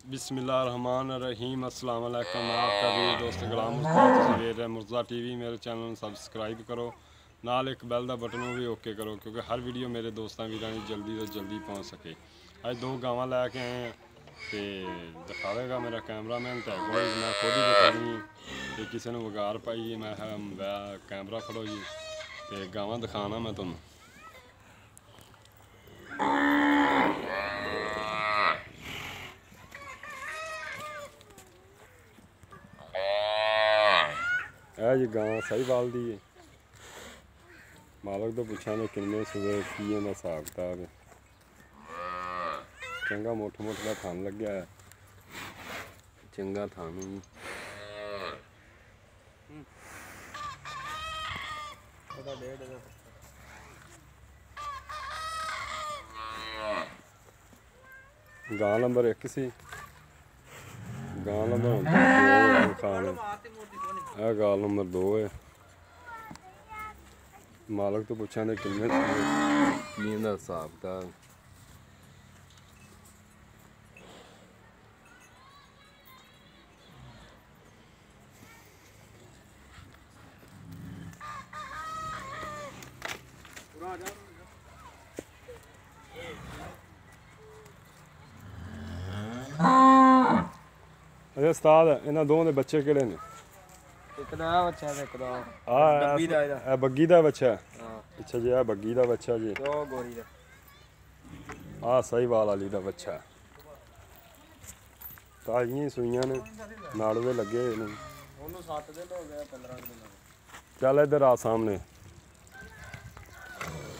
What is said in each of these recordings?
बिस्मिल्लाहिर्रहमानिर्रहीम अस्सलाम वालेकुम। मैं आपका भी दोस्त गुलाम मुर्तज़ा मुर्तज़ा टीवी। मेरे चैनल में सबसक्राइब करो, नाल एक बैल का बटन भी ओके करो क्योंकि हर वीडियो मेरे दोस्तों वीर जल्दी तो जल्दी पहुँच सके। अज दो गावां लैके आए हैं तो दिखावेगा मेरा कैमरामैन। तो मैं खुद ही दिखानी तो किसी ने वगार पाई, मैं कैमरा फड़ो जी तो गावां दिखाना मैं तुम। जी गां साहिवाल दी है। मालक तो पुछा ने किन्ने सूबे की इहदा हिसाब किताब है। चंगा मुठ का थन लग्या है, चंगा थन जी। गां नंबर 1 सी, गां नंबर खान है, गाल नंबर 2 है। मालक तो पुछा ने किन्ने की इहदा हिसाब किताब। अच्छा उस्ताद, इन्हां दोवां दे बच्चे किहड़े ने? एक दा बच्चा ते एक दा बग्गी दा बच्चा। अच्छा जी, बग्गी दा बच्चा जी। दो गोरी दा। साहिवाल वाली दा बच्चा। ताजियां सूइयां ने, नाड़वे लगे हुए ने। ओनू 7 दिन हो गए, 15 दिन हो गए। चल इधर आ सामने।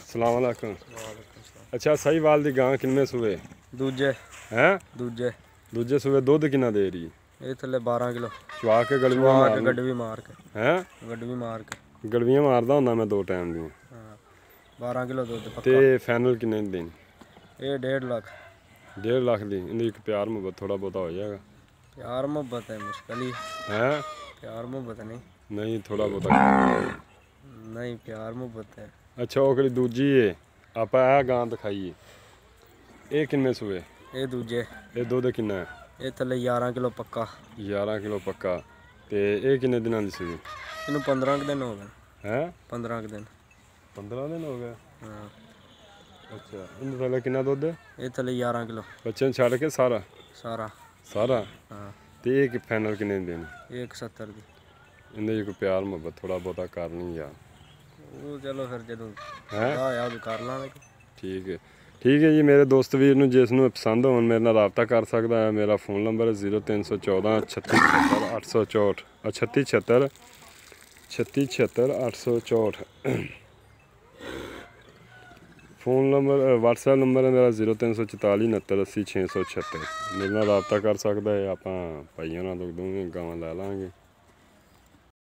अस्सलाम वालेकुम। अच्छा साहिवाल दी गां किन्ने सूए? दूजे हैं? दूजे सूए। दुध किन्ना दे रही? ये थले 12 किलो। चवा के गड़वियां मार के। हैं? गड़वी मार के। गड़वियां मारदा हुंदा मैं 2 टाइम दी। 12 किलो दूध पक्का। ते फाइनल किन्ने दी देनी? ये 1.5 लाख। 1.5 लाख दी। इंदी एक प्यार मुहब्बत थोड़ा बहुता हो जाएगा। प्यार मुहब्बत है मुश्किल ही है। प्यार मुहब्बत नहीं थोड़ा बहुता नहीं, प्यार मुहब्बत है। अच्छा वो कड़ी दूजी है, आप आ गां दिखाइए। ये किन्ने सूए? ये दूजे। ये दुध किन्ना है? ये थले 11 किलो पक्का। 11 किलो पक्का। ते ये किन्ने दिनां दी सूई? इनू 15 दिन हो गए। हैं? 15 दिन। 15 दिन हो गए। हाँ। अच्छा इनके थले किन्ना दुध? ये थले 11 किलो। बच्चे छड़ के सारा सारा। हाँ। ते ये फाइनल किन्ने दी देनी? 170 दी। इन्हें कोई प्यार मुहब्बत थोड़ा बहुता करनी यार। वो चलो फिर जो है कर लांगे। ठीक है जी। मेरे दोस्त वीर नूं जिसनूं पसंद हो मेरे नाल राबता कर सकता है। मेरा फोन नंबर है 0314 3676 864 3676 3676 864। फोन नंबर व्हाट्सएप नंबर है मेरा 0344 69 80 676। मेरे नाल राबता कर सकता है। आप भाई होना तो दोवें गावां लै लांगे।